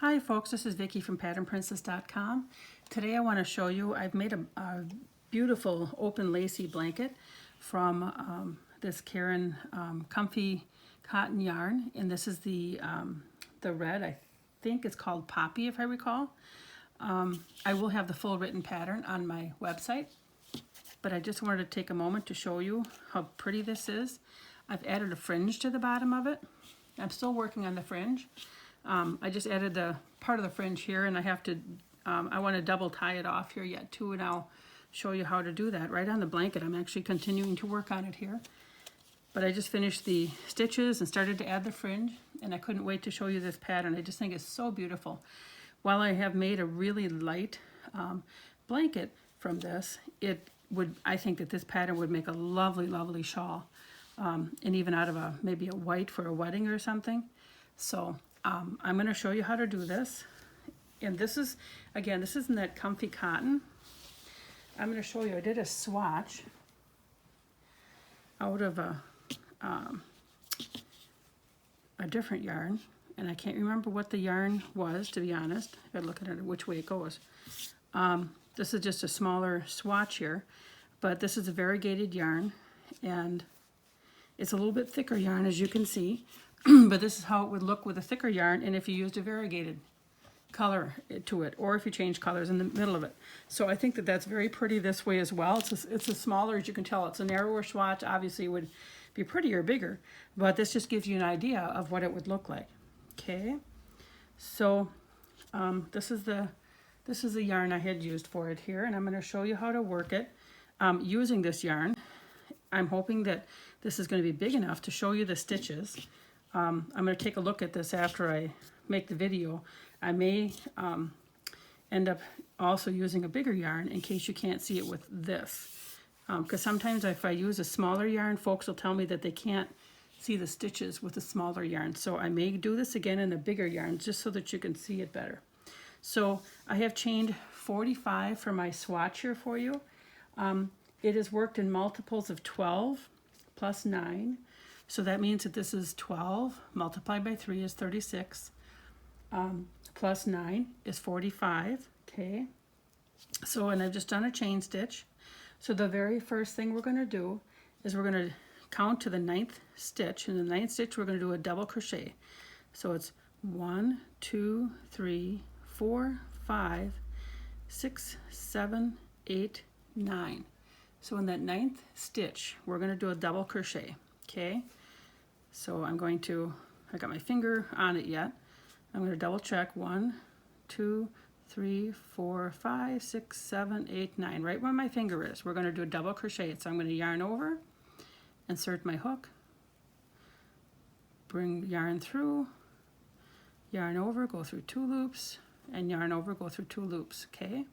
Hi folks, this is Vicki from patternprincess.com. Today I want to show you, I've made a beautiful open lacy blanket from this Karen comfy cotton yarn, and this is the red. I think it's called Poppy if I recall. I will have the full written pattern on my website, but I just wanted to take a moment to show you how pretty this is. I've added a fringe to the bottom of it. I'm still working on the fringe. I just added the part of the fringe here, and I have to, I want to double tie it off here yet too, and I'll show you how to do that right on the blanket. I'm actually continuing to work on it here. But I just finished the stitches and started to add the fringe, and I couldn't wait to show you this pattern. I just think it's so beautiful. While I have made a really light blanket from this, I think that this pattern would make a lovely, lovely shawl, and even out of maybe a white for a wedding or something. So I'm going to show you how to do this. And this is, again, this isn't that comfy cotton. I'm going to show you, I did a swatch out of a different yarn, and I can't remember what the yarn was, to be honest. I gotta look at it which way it goes. This is just a smaller swatch here, but this is a variegated yarn, and it's a little bit thicker yarn, as you can see. But this is how it would look with a thicker yarn, and if you used a variegated color to it, or if you change colors in the middle of it. So I think that that's very pretty this way as well. It's a smaller, as you can tell, it's a narrower swatch. Obviously it would be prettier, bigger, but this just gives you an idea of what it would look like. Okay, so this is the yarn I had used for it here, and I'm going to show you how to work it using this yarn. I'm hoping that this is going to be big enough to show you the stitches. I'm going to take a look at this after I make the video. I may end up also using a bigger yarn in case you can't see it with this. Because sometimes if I use a smaller yarn, folks will tell me that they can't see the stitches with a smaller yarn. So I may do this again in a bigger yarn just so that you can see it better. So I have chained 45 for my swatch here for you. It is worked in multiples of 12 plus 9. So that means that this is 12 multiplied by 3 is 36, plus 9 is 45, okay? So, and I've just done a chain stitch. So the very first thing we're going to do is we're going to count to the 9th stitch. In the 9th stitch, we're going to do a double crochet. So it's 1, 2, 3, 4, 5, 6, 7, 8, 9. So in that 9th stitch, we're going to do a double crochet. Okay, so I got my finger on it yet. I'm going to double check 1, 2, 3, 4, 5, 6, 7, 8, 9. Right where my finger is, we're going to do a double crochet. So I'm going to yarn over, insert my hook, bring yarn through, yarn over, go through 2 loops, and yarn over, go through 2 loops. Okay.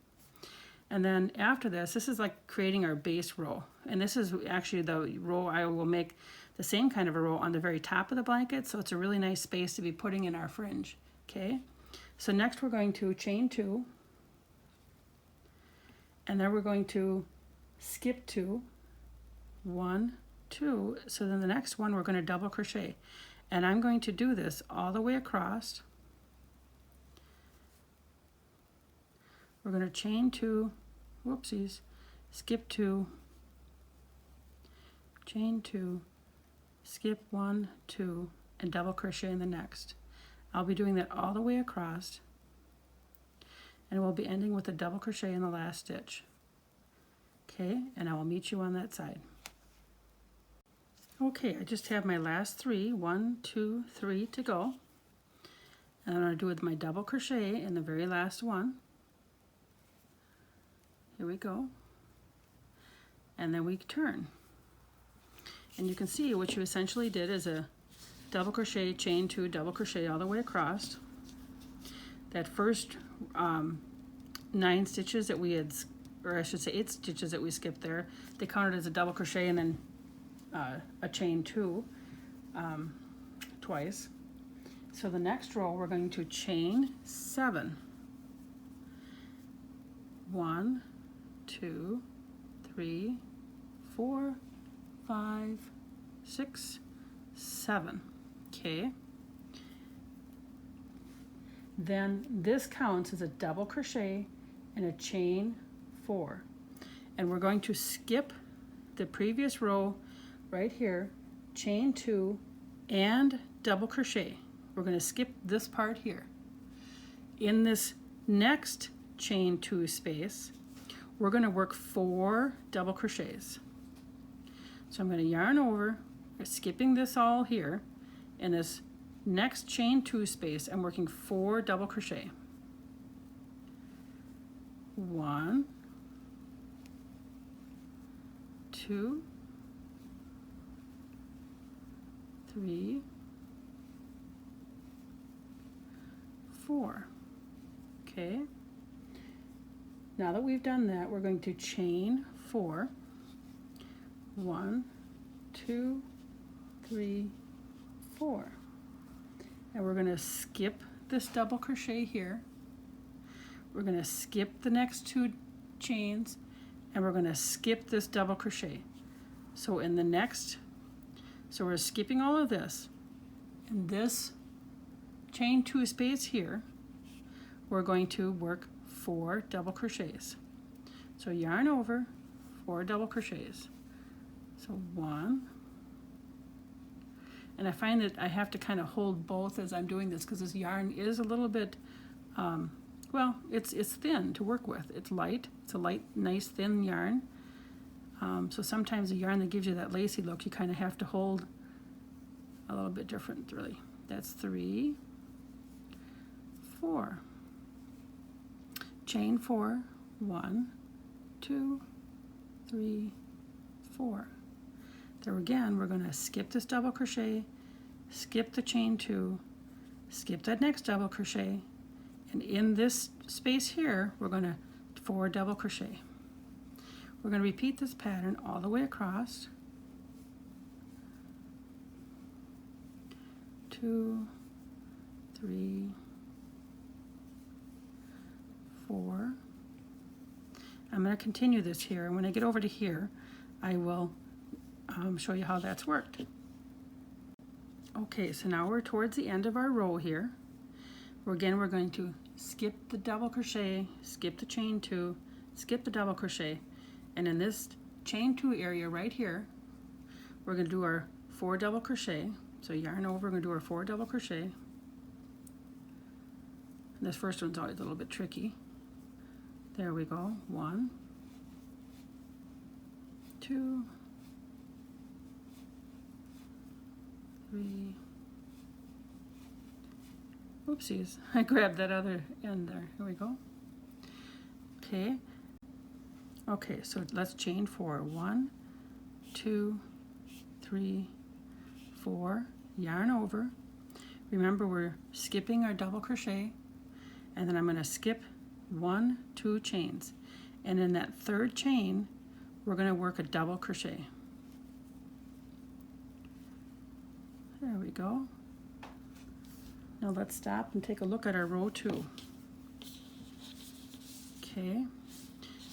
And then after this is like creating our base row. And this is actually the row I will make the same kind of a row on the very top of the blanket. So it's a really nice space to be putting in our fringe. Okay. So next we're going to chain 2. And then we're going to skip 2. 1, 2. So then the next one we're going to double crochet. And I'm going to do this all the way across. We're going to chain 2, whoopsies, skip 2, chain 2, skip 1, 2, and double crochet in the next. I'll be doing that all the way across, and we'll be ending with a double crochet in the last stitch. Okay, and I will meet you on that side. Okay, I just have my last 3, 1, 2, 3 to go. And I'm going to do with my double crochet in the very last one. Here we go, and then we turn, and you can see what you essentially did is a double crochet, chain 2, double crochet all the way across. That first 9 stitches that we had, or I should say 8 stitches that we skipped there, they counted as a double crochet and then a chain 2 twice. So the next row we're going to chain 7. 1, 2, 3, 4, 5, 6, 7. Okay. then this counts as a double crochet and a chain 4. And we're going to skip the previous row right here, chain 2 and double crochet. We're going to skip this part here. In this next chain 2 space, we're going to work 4 double crochets. So I'm going to yarn over, skipping this all here. In this next chain 2 space, I'm working 4 double crochet. 1, 2, 3, 4. Okay. Now that we've done that, we're going to chain 4. 1, 2, 3, 4. And we're going to skip this double crochet here. We're going to skip the next 2 chains, and we're going to skip this double crochet. So in the next, so we're skipping all of this. In this chain 2 space here, we're going to work 4 double crochets. So yarn over, 4 double crochets. So 1, and I find that I have to kind of hold both as I'm doing this because this yarn is a little bit, well, it's thin to work with. It's light. It's a light, nice, thin yarn. So sometimes a yarn that gives you that lacy look, you kind of have to hold a little bit different, really. That's 3, 4. Chain 4, 1, 2, 3, 4. There again, we're going to skip this double crochet, skip the chain 2, skip that next double crochet, and in this space here, we're going to 4 double crochet. We're going to repeat this pattern all the way across. 2, 3, 4. I'm going to continue this here, and when I get over to here, I will show you how that's worked. Okay, so now we're towards the end of our row here. Again, we're going to skip the double crochet, skip the chain 2, skip the double crochet, and in this chain 2 area right here, we're going to do our 4 double crochet. So yarn over, we're going to do our 4 double crochet. And this first one's always a little bit tricky. There we go. 1, 2, 3. Oopsies, I grabbed that other end there. Here we go. Okay. Okay, so let's chain 4. 1, 2, 3, 4. Yarn over. Remember, we're skipping our double crochet, and then I'm going to skip 1, 2 chains. And in that third chain, we're going to work a double crochet. There we go. Now let's stop and take a look at our row 2. Okay,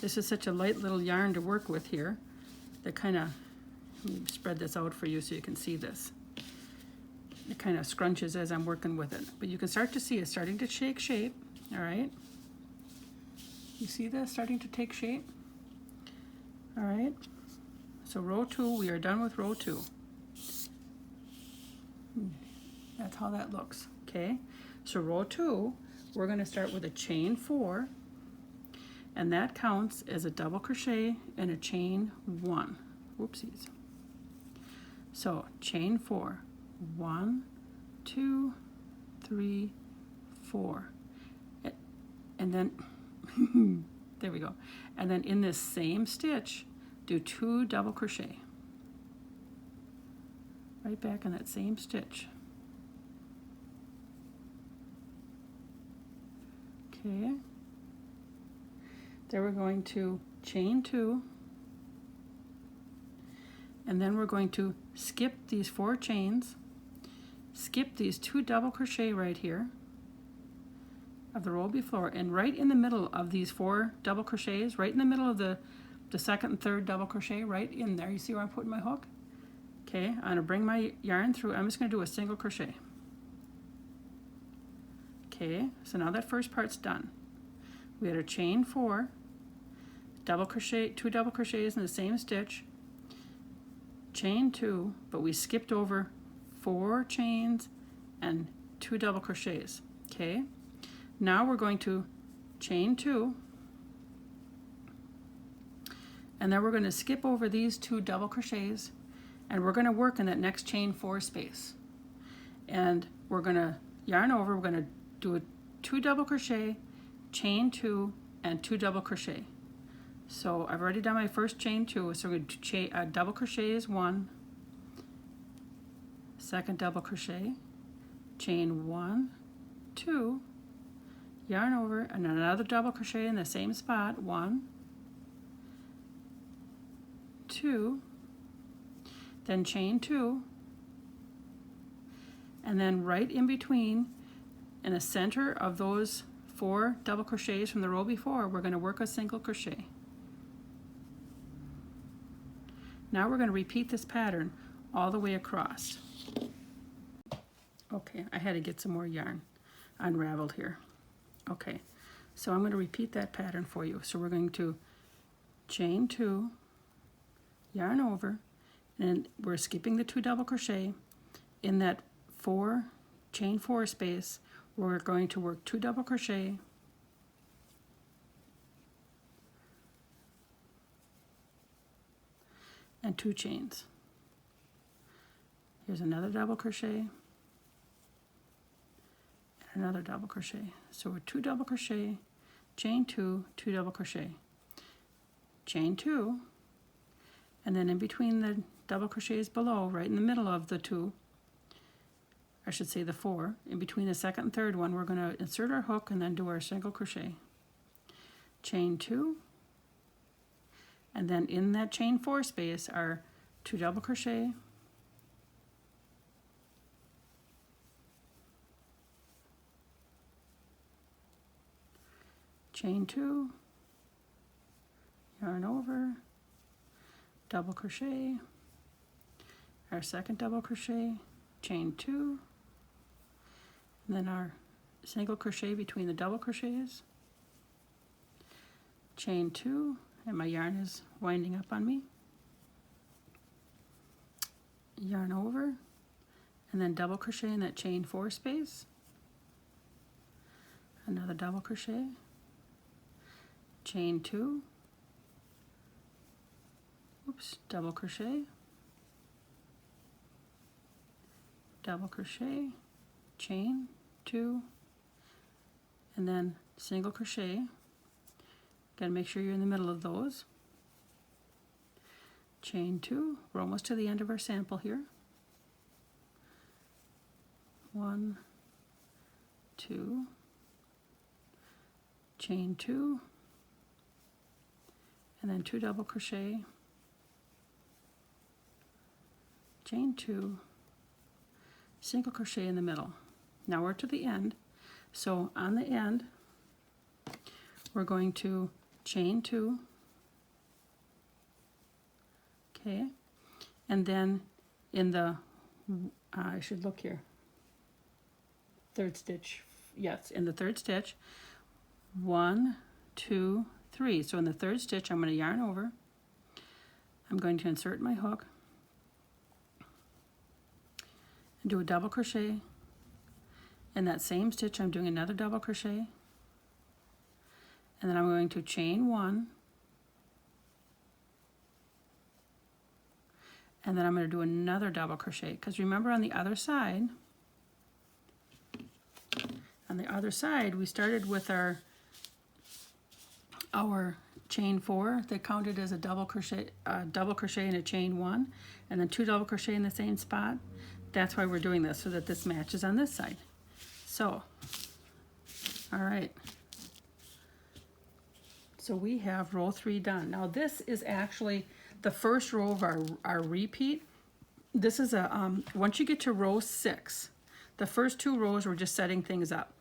this is such a light little yarn to work with here. That kind of, let me spread this out for you so you can see this. It kind of scrunches as I'm working with it, but you can start to see it's starting to take shape. All right, you see this starting to take shape? All right, so row 2, we are done with row 2. That's how that looks. Okay, so row 2, we're going to start with a chain 4, and that counts as a double crochet and a chain 1. Whoopsies. So chain 4, 1, 2, 3, 4, and then there we go. And then in this same stitch, do 2 double crochet right back in that same stitch. Okay, then we're going to chain 2, and then we're going to skip these 4 chains, skip these 2 double crochet right here of the row before, and right in the middle of these 4 double crochets, right in the middle of the second and third double crochet, right in there, you see where I'm putting my hook? Okay, I'm going to bring my yarn through. I'm just going to do a single crochet. Okay, so now that first part's done. We had a chain 4, double crochet, 2 double crochets in the same stitch, chain 2, but we skipped over 4 chains and 2 double crochets. Okay, now we're going to chain 2, and then we're going to skip over these 2 double crochets, and we're going to work in that next chain 4 space. And we're going to yarn over, we're going to do a 2 double crochet, chain 2, and 2 double crochet. So I've already done my first chain 2, so we're going to double crochet is 1, second double crochet, chain 1, 2, yarn over, and another double crochet in the same spot, 1, 2, then chain 2, and then right in between, in the center of those 4 double crochets from the row before, we're going to work a single crochet. Now we're going to repeat this pattern all the way across. Okay, I had to get some more yarn unraveled here. Okay, so I'm going to repeat that pattern for you. So we're going to chain 2, yarn over, and we're skipping the 2 double crochet. In that chain 4 space, we're going to work 2 double crochet, and 2 chains. Here's another double crochet, and another double crochet. So we're 2 double crochet, chain 2, 2 double crochet, chain 2, and then in between the double crochets below, right in the middle of the 2, I should say the 4, in between the second and third one, we're going to insert our hook and then do our single crochet, chain 2, and then in that chain 4 space are 2 double crochet, chain 2, yarn over, double crochet, our second double crochet, chain 2, and then our single crochet between the double crochets, chain 2, and my yarn is winding up on me, yarn over, and then double crochet in that chain 4 space, another double crochet, chain 2, oops, double crochet, double crochet, chain 2, and then single crochet. Got to make sure you're in the middle of those. Chain 2. We're almost to the end of our sample here. 1, 2, chain 2, and then 2 double crochet, chain 2, single crochet in the middle. Now we're to the end, so on the end we're going to chain 2, okay, and then in the I should look here, third stitch, yes, in the third stitch, 1, 2, 3. So in the third stitch I'm going to yarn over, I'm going to insert my hook and do a double crochet. In that same stitch I'm doing another double crochet, and then I'm going to chain 1, and then I'm going to do another double crochet, because remember on the other side we started with our chain 4 that counted as a double crochet and a chain 1, and then 2 double crochet in the same spot. That's why we're doing this, so that this matches on this side. So, all right. So we have row 3 done. Now this is actually the first row of our repeat. This is once you get to row 6, the first 2 rows we're just setting things up.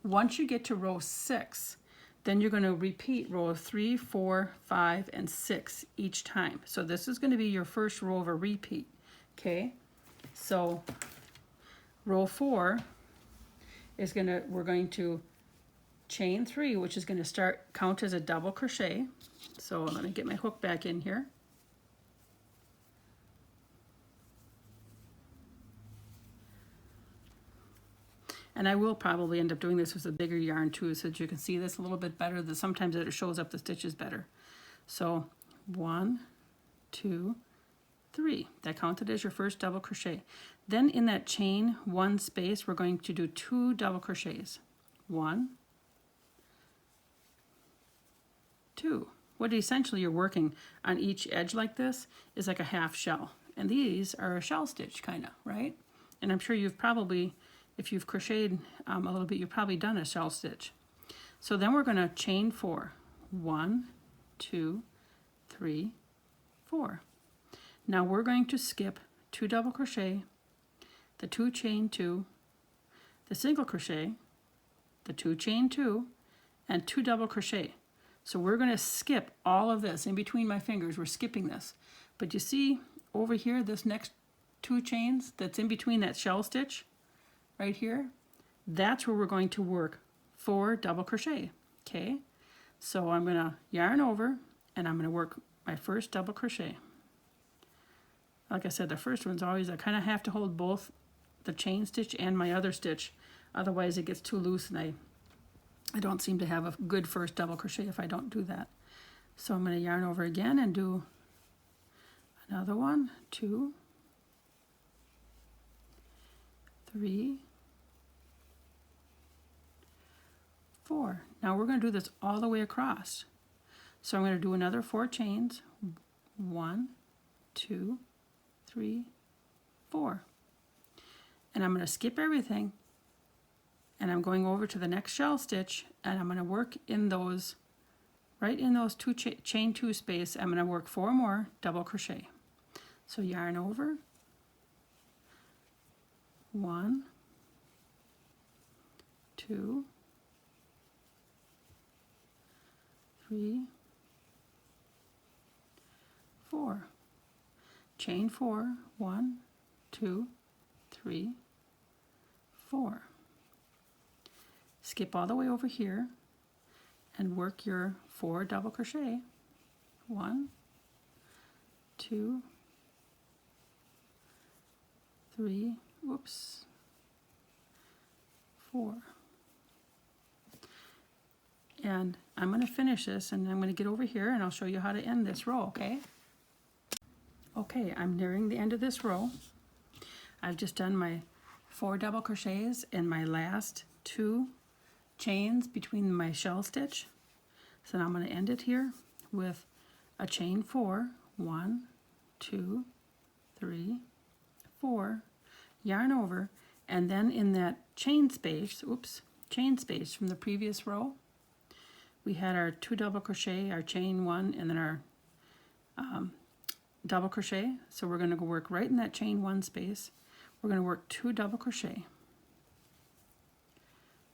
Once you get to row 6, then you're going to repeat row 3, 4, 5, and 6 each time. So this is going to be your first row of a repeat, okay? So row 4 is we're going to chain 3, which is going to count as a double crochet. So let me get my hook back in here. And I will probably end up doing this with a bigger yarn too, so that you can see this a little bit better. Sometimes it shows up the stitches better. So 1, 2, 3. That counted as your first double crochet. Then in that chain 1 space, we're going to do 2 double crochets. 1, 2. What essentially you're working on each edge like this is like a half shell. And these are a shell stitch kind of, right? And I'm sure you've probably, if you've crocheted a little bit, you've probably done a shell stitch. So then we're going to chain 4. 1, 2, 3, 4. Now we're going to skip 2 double crochet, the 2 chain 2, the single crochet, the 2 chain 2, and 2 double crochet. So we're going to skip all of this in between my fingers. We're skipping this. But you see over here, this next 2 chains that's in between that shell stitch right here, that's where we're going to work 4 double crochet. Okay, so I'm going to yarn over and I'm going to work my first double crochet. Like I said, the first one's always, I kind of have to hold both the chain stitch and my other stitch, otherwise it gets too loose and I don't seem to have a good first double crochet if I don't do that. So I'm going to yarn over again and do another one, 2, 3, 4. Now we're going to do this all the way across. So I'm going to do another 4 chains, 1, 2, 3, 4. And I'm going to skip everything and I'm going over to the next shell stitch and I'm going to work in those, right in those 2 chain 2 space, I'm going to work 4 more double crochet. So yarn over, 1, 2, 3, 4. Chain 4, 1, 2, 3, 4. Skip all the way over here and work your 4 double crochet. 1, 2, 3, whoops, 4. And I'm going to finish this and I'm going to get over here and I'll show you how to end this row, okay? Okay, I'm nearing the end of this row. I've just done my 4 double crochets and my last 2 chains between my shell stitch. So now I'm going to end it here with a chain 4, 1, 2, 3, 4, yarn over, and then in that chain space, chain space from the previous row, we had our 2 double crochet, our chain 1, and then our double crochet. So we're going to go work right in that chain 1 space. We're going to work 2 double crochet.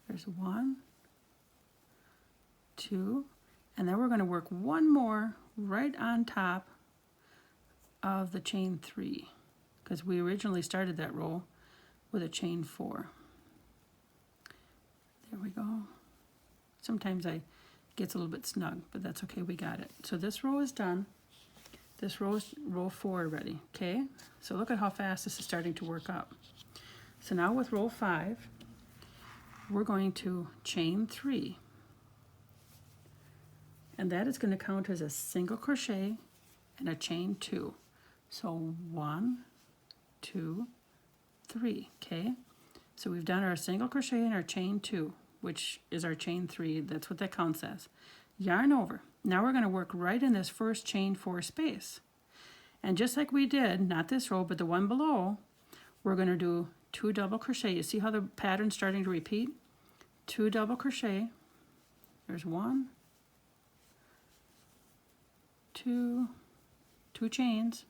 There's 1, 2, and then we're going to work 1 more right on top of the chain 3 because we originally started that row with a chain 4. There we go. Sometimes it gets a little bit snug, but that's okay, we got it. So this row is done. This row is row 4 already, okay? So look at how fast this is starting to work up. So now with row 5, we're going to chain 3. And that is going to count as a single crochet and a chain 2. So 1, 2, 3, okay? So we've done our single crochet and our chain 2, which is our chain 3. That's what that counts as. Yarn over. Now we're going to work right in this first chain 4 space. And just like we did, not this row, but the one below, we're going to do 2 double crochet. You see how the pattern's starting to repeat? 2 double crochet. There's 1, 2, 2 chains,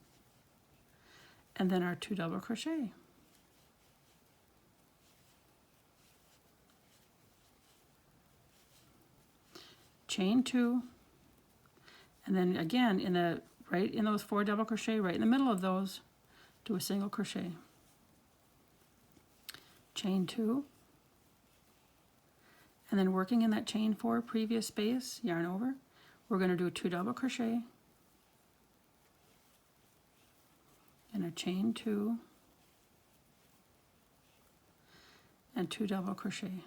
and then our 2 double crochet. Chain 2, and then again right in those 4 double crochet, right in the middle of those, do a single crochet. Chain 2, And then working in that chain 4 previous space, yarn over, we're going to do 2 double crochet and a chain 2 and 2 double crochet.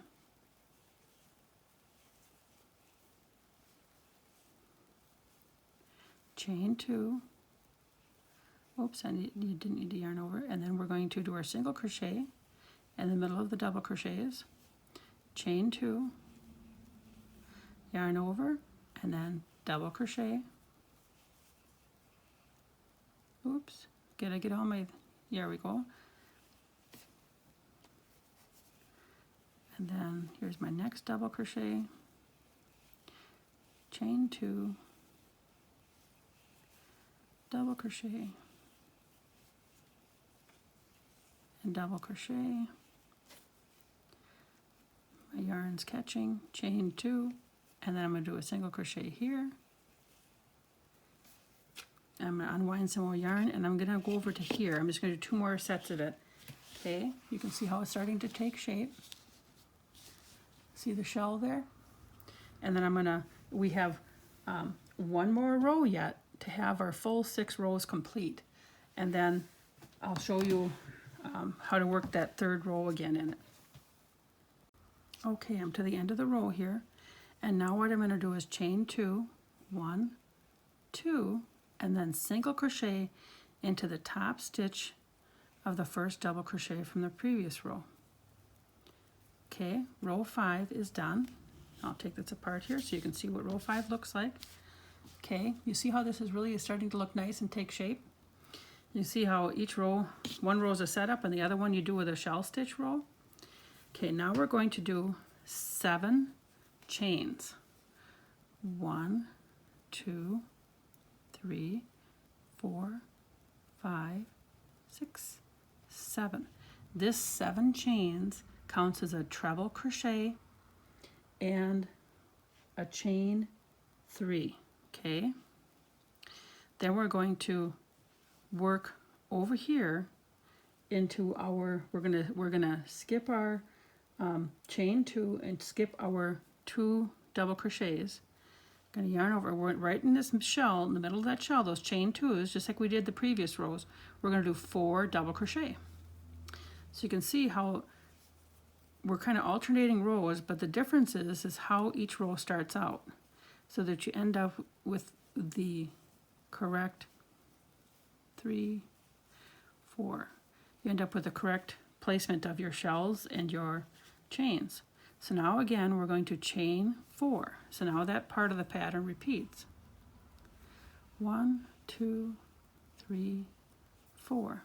Chain 2, oops, you didn't need to yarn over, and then we're going to do our single crochet in the middle of the double crochets, chain 2, yarn over, and then double crochet. Oops, gotta get all my, there we go. And then here's my next double crochet, chain 2, double crochet, and double crochet. My yarn's catching, chain 2, and then I'm going to do a single crochet here. I'm going to unwind some more yarn, and I'm going to go over to here. I'm just going to do 2 more sets of it. Okay, you can see how it's starting to take shape. See the shell there? And then I'm going to, we have 1 more row yet to have our full 6 rows complete. And then I'll show you how to work that 3rd row again in it. Okay, I'm to the end of the row here. And now what I'm going to do is chain 2, 1, 2, and then single crochet into the top stitch of the first double crochet from the previous row. Okay, row 5 is done. I'll take this apart here so you can see what row 5 looks like. Okay, you see how this is really starting to look nice and take shape? You see how each row, one row is a setup and the other one you do with a shell stitch row? Okay, now we're going to do 7 chains. 1, 2, 3, 4, 5, 6, 7. This 7 chains counts as a treble crochet and a chain 3. Okay, then we're going to work over here into our, we're gonna skip our chain 2 and skip our 2 double crochets. Gonna yarn over, we're right in this shell, in the middle of that shell, those chain 2s, just like we did the previous rows, we're gonna do 4 double crochet. So you can see how we're kind of alternating rows, but the difference is how each row starts out, so that you end up with the correct 3, 4. You end up with the correct placement of your shells and your chains. So now again we're going to chain 4. So now that part of the pattern repeats. 1, 2, 3, 4.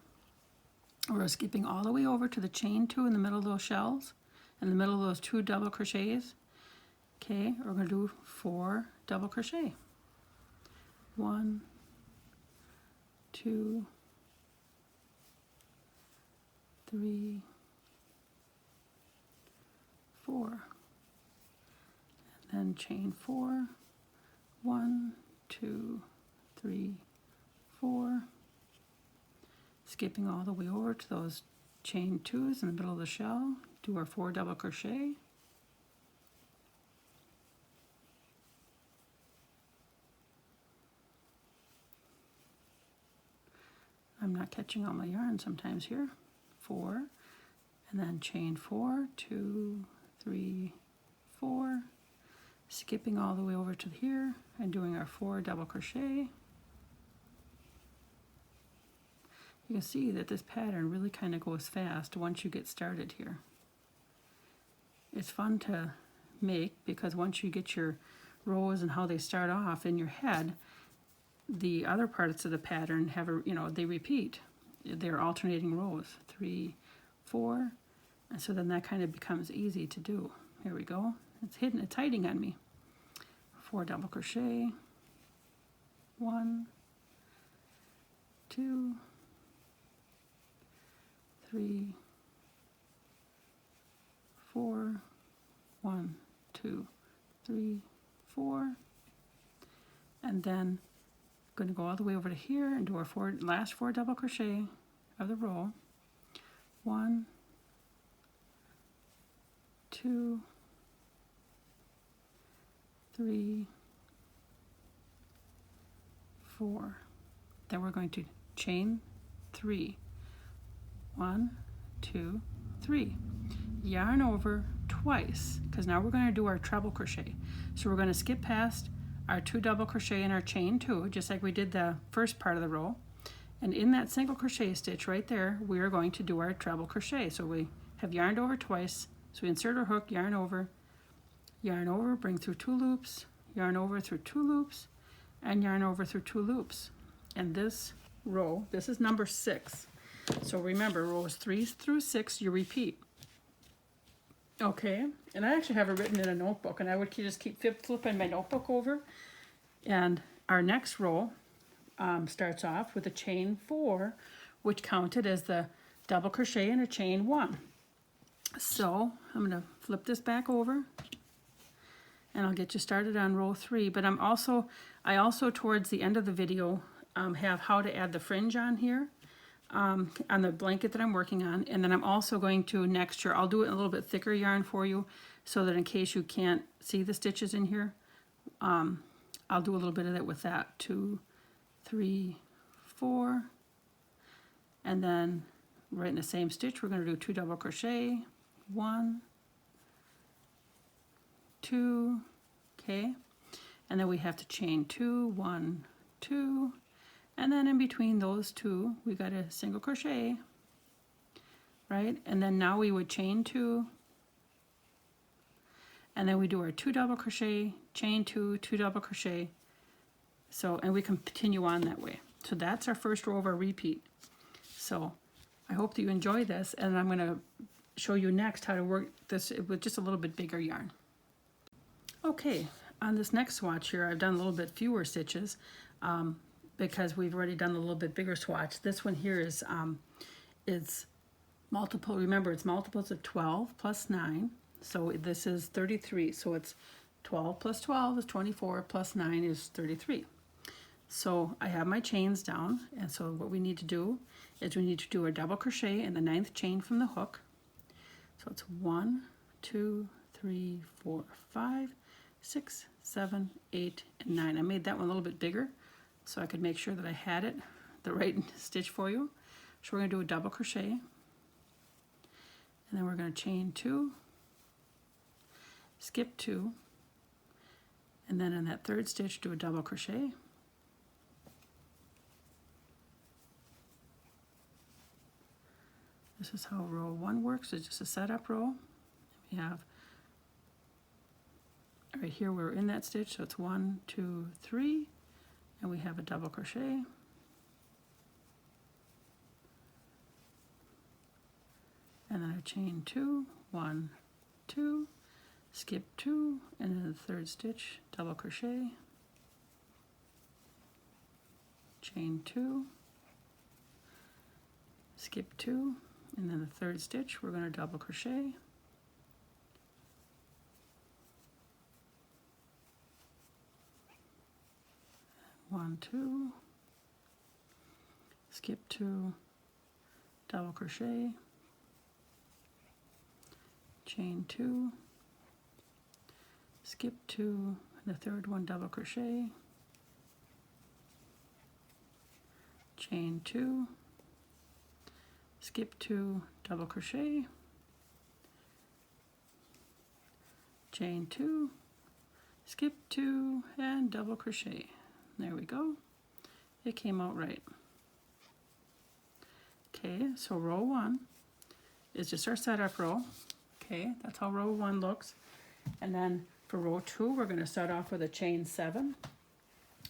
We're skipping all the way over to the chain 2 in the middle of those shells, in the middle of those 2 double crochets. Okay, we're going to do 4 double crochet. 1, 2, 3, 4. And then chain 4. 1, 2, 3, 4. Skipping all the way over to those chain 2s in the middle of the shell. Do our 4 double crochet. I'm not catching all my yarn sometimes here. 4, and then chain 4, 2, 3, 4, skipping all the way over to here and doing our 4 double crochet. You can see that this pattern really kind of goes fast once you get started here. It's fun to make because once you get your rows and how they start off in your head, the other parts of the pattern have a, they repeat. They're alternating rows, 3, 4, and so then that kind of becomes easy to do. Here we go. It's hiding on me. 4 double crochet. 1, 2, 3, 4. 1, 2, 3, 4, and then going to go all the way over to here and do our last 4 double crochet of the row. 1, 2, 3, 4. Then we're going to chain 3. 1, 2, 3. Yarn over twice, because now we're going to do our treble crochet. So we're going to skip past our 2 double crochet in our chain 2, just like we did the first part of the row. And in that single crochet stitch right there, we are going to do our treble crochet. So we have yarned over twice. So we insert our hook, yarn over, bring through 2 loops, yarn over through 2 loops, and yarn over through 2 loops. And this row, this is number 6. So remember, rows 3 through 6, you repeat. Okay, and I actually have it written in a notebook, and I would just keep flipping my notebook over. And our next row starts off with a chain 4, which counted as the double crochet in a chain 1. So I'm going to flip this back over, and I'll get you started on row 3. But I also towards the end of the video have how to add the fringe on here. On the blanket that I'm working on, and then I'm also going to next year, I'll do it in a little bit thicker yarn for you, so that in case you can't see the stitches in here, I'll do a little bit of it with that. 2, 3, 4, and then right in the same stitch we're going to do 2 double crochet, 1, 2, okay, and then we have to chain 2, 1, 2. And then in between those 2, we got a single crochet, right? And then now we would chain 2, and then we do our 2 double crochet, chain 2, 2 double crochet. So, and we can continue on that way. So that's our first row of our repeat. So I hope that you enjoy this, and I'm going to show you next how to work this with just a little bit bigger yarn. Okay, on this next swatch here, I've done a little bit fewer stitches. Because we've already done a little bit bigger swatch. This one here is multiple, remember it's multiples of 12 plus 9, so this is 33, so it's 12 plus 12 is 24, plus 9 is 33. So I have my chains down, and so what we need to do is we need to do a double crochet in the 9th chain from the hook. So it's 1, 2, 3, 4, 5, 6, 7, 8, and 9. I made that one a little bit bigger, so I could make sure that I had it, the right stitch for you. So we're going to do a double crochet, and then we're going to chain 2, skip 2, and then in that 3rd stitch do a double crochet. This is how row 1 works. It's just a setup row. We have, right here we're in that stitch, so it's 1, 2, 3. And we have a double crochet, and then a chain 2, 1, 2, skip 2, and in the 3rd stitch double crochet, chain 2, skip 2, and then the 3rd stitch we're going to double crochet, one, 2, skip 2, double crochet, chain 2, skip 2, the 3rd one double crochet, chain 2, skip 2, double crochet, chain 2, skip 2, and double crochet. There we go. It came out right. Okay, so row 1 is just our setup row. Okay, that's how row 1 looks. And then for row 2, we're going to start off with a chain 7,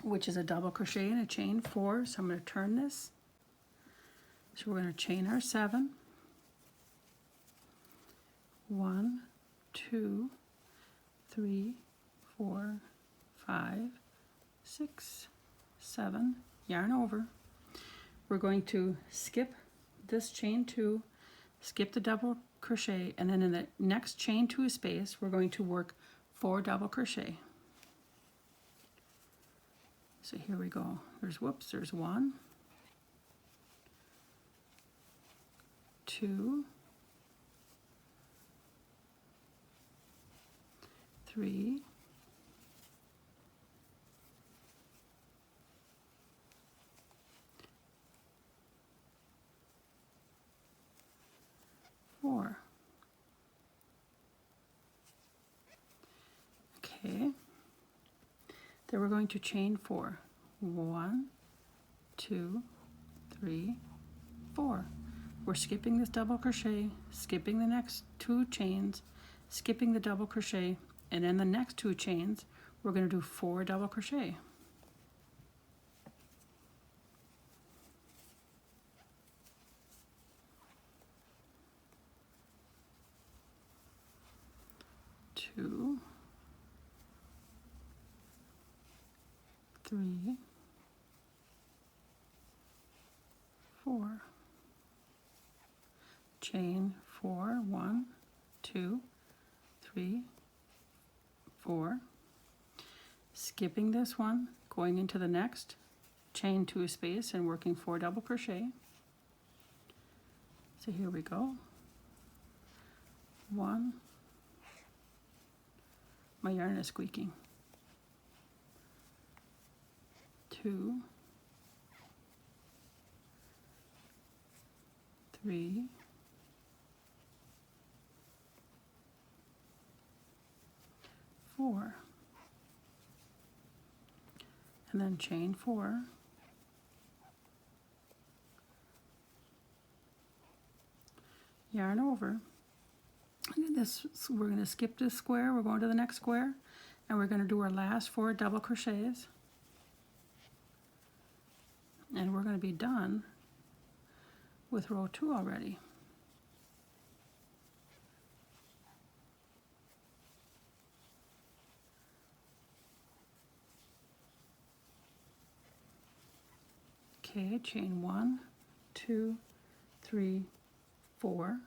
which is a double crochet and a chain 4. So I'm going to turn this. So we're going to chain our 7. 1, 2, 3, 4, 5, 6, 7, yarn over. We're going to skip this chain 2, skip the double crochet, and then in the next chain 2 space we're going to work 4 double crochet. So here we go. There's 1, 2, 3, 4. Okay. Then we're going to chain 4. 1, 2, 3, 4. We're skipping this double crochet, skipping the next 2 chains, skipping the double crochet, and in the next 2 chains we're going to do 4 double crochet. Two, 3, 4. Chain 4, 1, 2, 3, 4. Skipping this one, going into the next, chain 2 space and working 4 double crochet. So here we go. 1. My yarn is squeaking. 2, 3, 4, and then chain 4, yarn over, and this we're going to skip this square, we're going to the next square, and we're going to do our last 4 double crochets, and we're going to be done with row 2 already. Okay, chain 1, 2, 3, 4,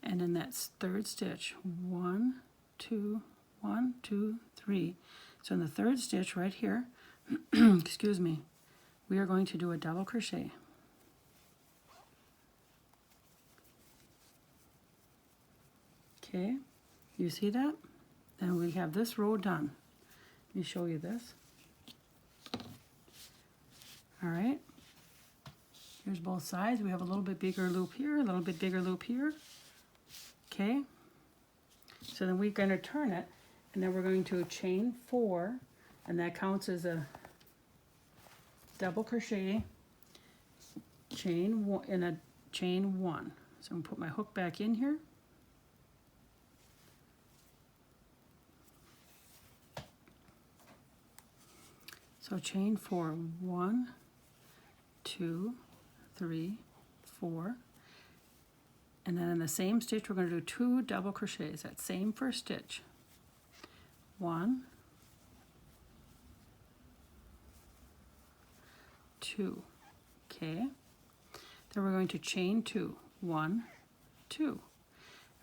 and in that third stitch, 1, 2, 1, 2, 3. So in the third stitch right here, excuse me, we are going to do a double crochet. Okay, you see that? Then we have this row done. Let me show you this. All right. Here's both sides. We have a little bit bigger loop here, a little bit bigger loop here. Okay. So then we're going to turn it, and then we're going to chain 4, and that counts as a double crochet, chain 1 in a chain 1. So I'm going to put my hook back in here. So chain 4, 1, 2, 3, 4, and then in the same stitch we're going to do 2 double crochets, that same first stitch. 1, 2, okay. Then we're going to chain 2, 1, 2,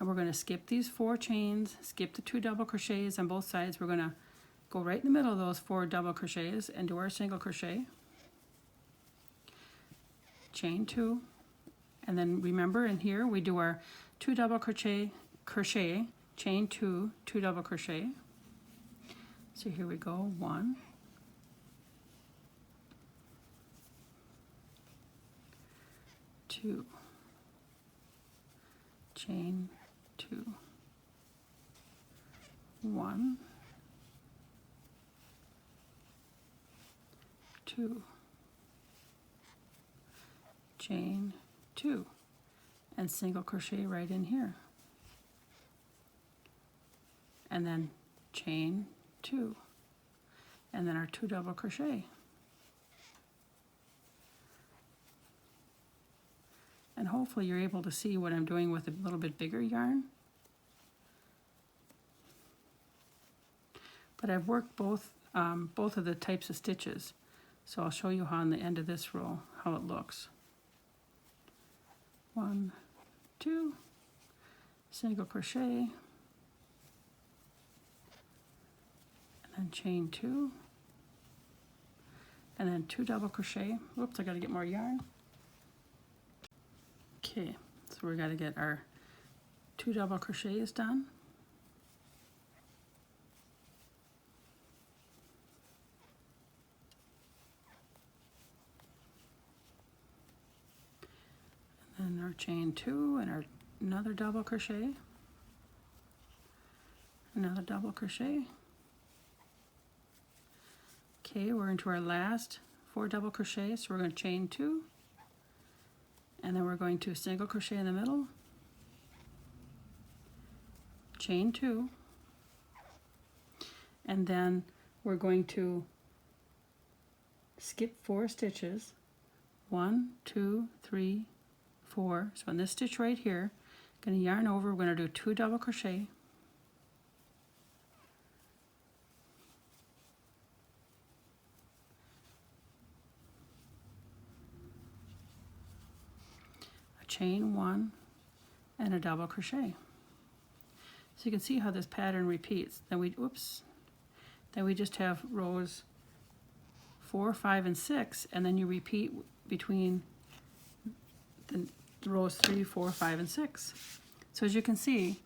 and we're going to skip these 4 chains, skip the 2 double crochets on both sides. We're going to go right in the middle of those 4 double crochets and do our single crochet. Chain 2, and then remember in here we do our 2 double crochet, chain 2, 2 double crochet. So here we go, 1, 2, chain 2, 1, 2, chain 2, and single crochet right in here, and then chain 2, and then our 2 double crochet, and hopefully you're able to see what I'm doing with a little bit bigger yarn. But I've worked both of the types of stitches, so I'll show you how on the end of this row how it looks. 1, 2, single crochet, and then chain 2, and then 2 double crochet. Whoops, I got to get more yarn. Okay, so we got to get our 2 double crochets done. And our chain 2 and our another double crochet, another double crochet. Okay, we're into our last 4 double crochets, so we're going to chain 2, and then we're going to single crochet in the middle, chain 2, and then we're going to skip 4 stitches, 1, 2, 3, 4. So in this stitch right here, going to yarn over, we're going to do 2 double crochet, a chain 1, and a double crochet. So you can see how this pattern repeats. Then we, then we just have rows 4, 5, and 6, and then you repeat between the rows 3, 4, 5, and 6. So as you can see,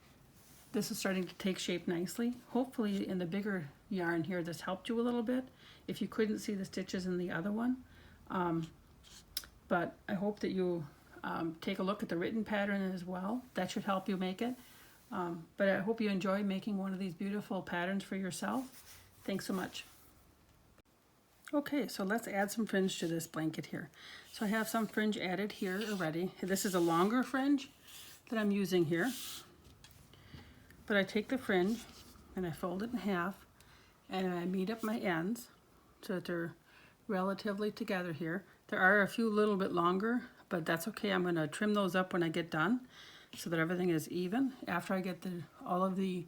this is starting to take shape nicely. Hopefully in the bigger yarn here, this helped you a little bit if you couldn't see the stitches in the other one. But I hope that you take a look at the written pattern as well. That should help you make it. But I hope you enjoy making one of these beautiful patterns for yourself. Thanks so much. Okay, so let's add some fringe to this blanket here. So I have some fringe added here already. This is a longer fringe that I'm using here. But I take the fringe and I fold it in half and I meet up my ends so that they're relatively together here. There are a few little bit longer, but that's okay. I'm going to trim those up when I get done so that everything is even after I get all of the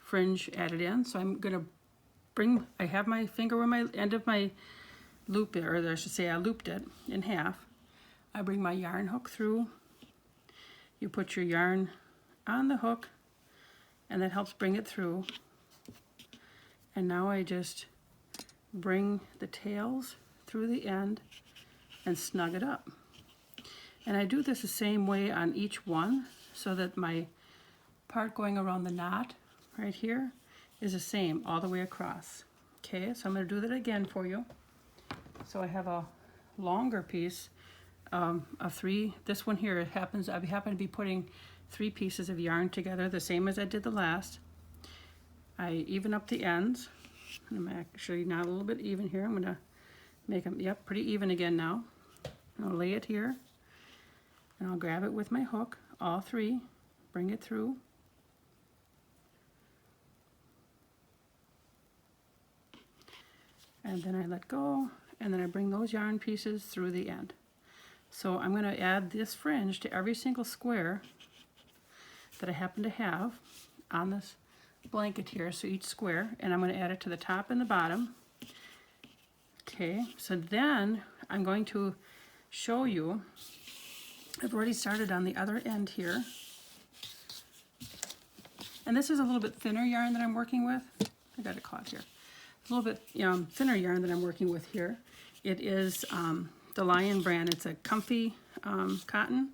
fringe added in. So I'm going to I have my finger where my end of my loop, or I should say I looped it in half. I bring my yarn hook through. You put your yarn on the hook and that helps bring it through. And now I just bring the tails through the end and snug it up. And I do this the same way on each one so that my part going around the knot right here is the same all the way across. Okay, so I'm going to do that again for you. So I have a longer piece of 3. This one here I happen to be putting 3 pieces of yarn together, the same as I did the last. I even up the ends. I'm actually not a little bit even here. I'm going to make them, yep, pretty even again now. And I'll lay it here, and I'll grab it with my hook, all 3, bring it through. And then I let go, and then I bring those yarn pieces through the end. So I'm going to add this fringe to every single square that I happen to have on this blanket here, so each square, and I'm going to add it to the top and the bottom. Okay, so then I'm going to show you, I've already started on the other end here, and this is a little bit thinner yarn that I'm working with. I got it caught here. A little bit thinner yarn that I'm working with here. It is the Lion brand. It's a comfy cotton,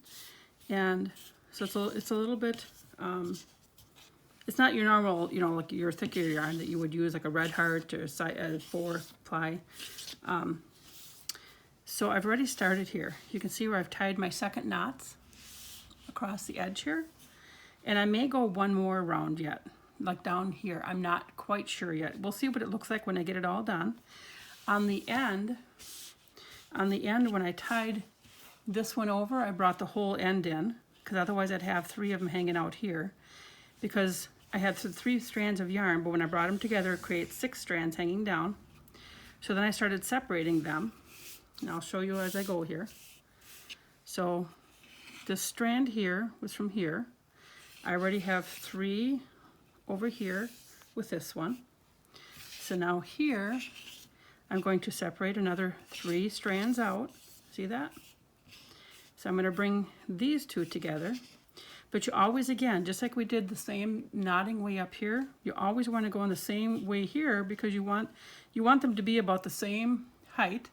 and so it's a little bit. It's not your normal, like your thicker yarn that you would use, like a Red Heart or a 4-ply. So I've already started here. You can see where I've tied my second knots across the edge here, and I may go one more round yet. Like down here, I'm not quite sure yet. We'll see what it looks like when I get it all done. On the end when I tied this one over, I brought the whole end in, because otherwise I'd have 3 of them hanging out here, because I had 3 strands of yarn, but when I brought them together, it creates 6 strands hanging down. So then I started separating them, and I'll show you as I go here. So this strand here was from here. I already have 3 over here with this one. So now here I'm going to separate another 3 strands out. See that? So I'm going to bring these 2 together. But you always, again, just like we did the same knotting way up here, you always want to go in the same way here, because you want them to be about the same height,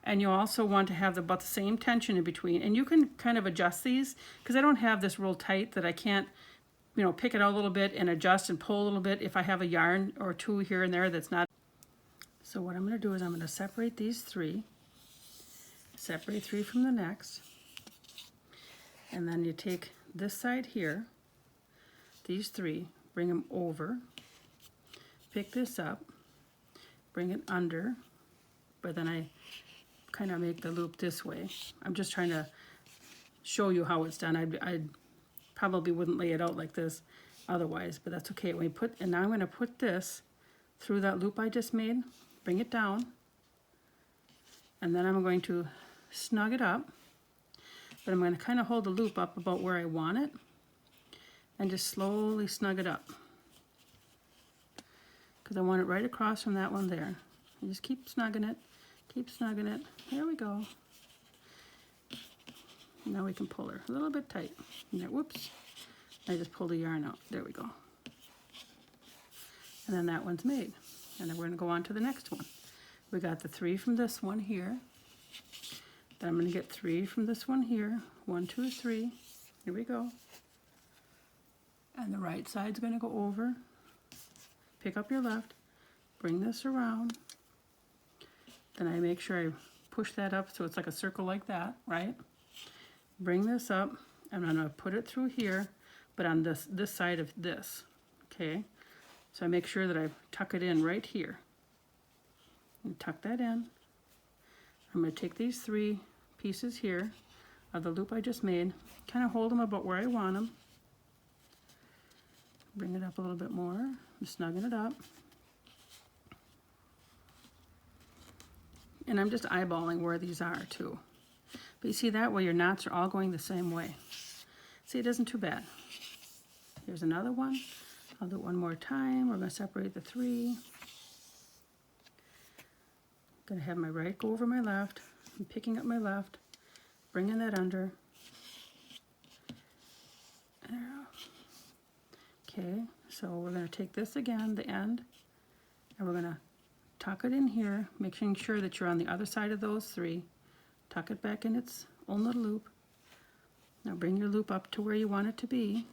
and you also want to have about the same tension in between. And you can kind of adjust these, because I don't have this real tight that I can't pick it out a little bit and adjust and pull a little bit if I have a yarn or 2 here and there that's not. So what I'm going to do is I'm going to separate these 3, separate 3 from the next, And then you take this side here, these three, bring them over, pick this up, bring it under, but then I kind of make the loop this way. I'm just trying to show you how it's done. I probably wouldn't lay it out like this otherwise, but that's okay. And now I'm going to put this through that loop I just made, bring it down, and then I'm going to snug it up, but I'm going to kind of hold the loop up about where I want it and just slowly snug it up because I want it right across from that one there. And just keep snugging it, keep snugging it. There we go. Now we can pull her a little bit tight. There, whoops. I just pulled the yarn out. There we go. And then that one's made. And then we're going to go on to the next one. We got the 3 from this one here. Then I'm going to get 3 from this one here. 1, 2, 3. Here we go. And the right side's going to go over. Pick up your left. Bring this around. Then I make sure I push that up so it's like a circle like that, right? Bring this up. I'm going to put it through here, but on this side of this, okay? So I make sure that I tuck it in right here. And tuck that in. I'm going to take these 3 pieces here of the loop I just made, kind of hold them about where I want them. Bring it up a little bit more. I'm snugging it up. And I'm just eyeballing where these are too. But you see that way your knots are all going the same way. See, it isn't too bad. Here's another one. I'll do it one more time. We're going to separate the 3. I'm going to have my right go over my left. I'm picking up my left, bringing that under. There. Okay, so we're going to take this again, the end, and we're going to tuck it in here, making sure that you're on the other side of those 3. Tuck it back in its own little loop. Now bring your loop up to where you want it to be.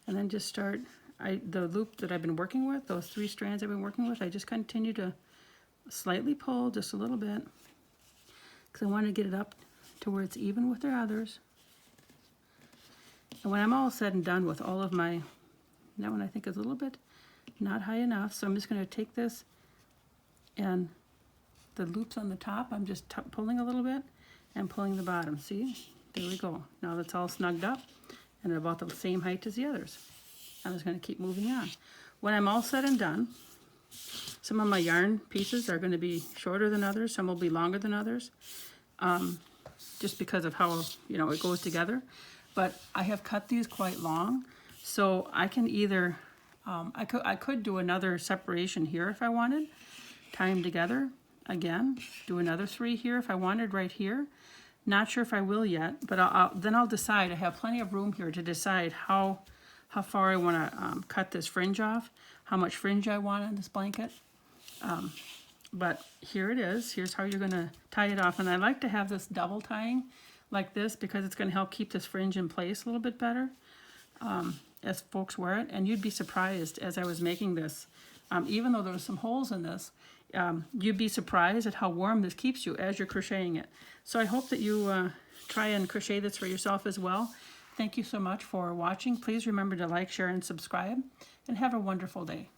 And then just start, the loop that I've been working with, those 3 strands I've been working with, I just continue to slightly pull just a little bit because I want to get it up to where it's even with the others. And when I'm all said and done with all of my, that one I think is a little bit not high enough, so I'm just going to take this and the loops on the top, I'm just pulling a little bit and pulling the bottom. See? There we go. Now that's all snugged up and about the same height as the others. I'm just going to keep moving on. When I'm all said and done, some of my yarn pieces are going to be shorter than others. Some will be longer than others, just because of how, you know, it goes together. But I have cut these quite long, so I can either, I could do another separation here if I wanted, tie them together again, do another 3 here if I wanted right here. Not sure if I will yet, but then I'll decide. I have plenty of room here to decide how far I want to cut this fringe off, how much fringe I want on this blanket. But here it is. Here's how you're going to tie it off. And I like to have this double tying like this because it's going to help keep this fringe in place a little bit better as folks wear it. And you'd be surprised as I was making this, even though there were some holes in this, you'd be surprised at how warm this keeps you as you're crocheting it. So I hope that you try and crochet this for yourself as well. Thank you so much for watching. Please remember to like, share, and subscribe, and have a wonderful day.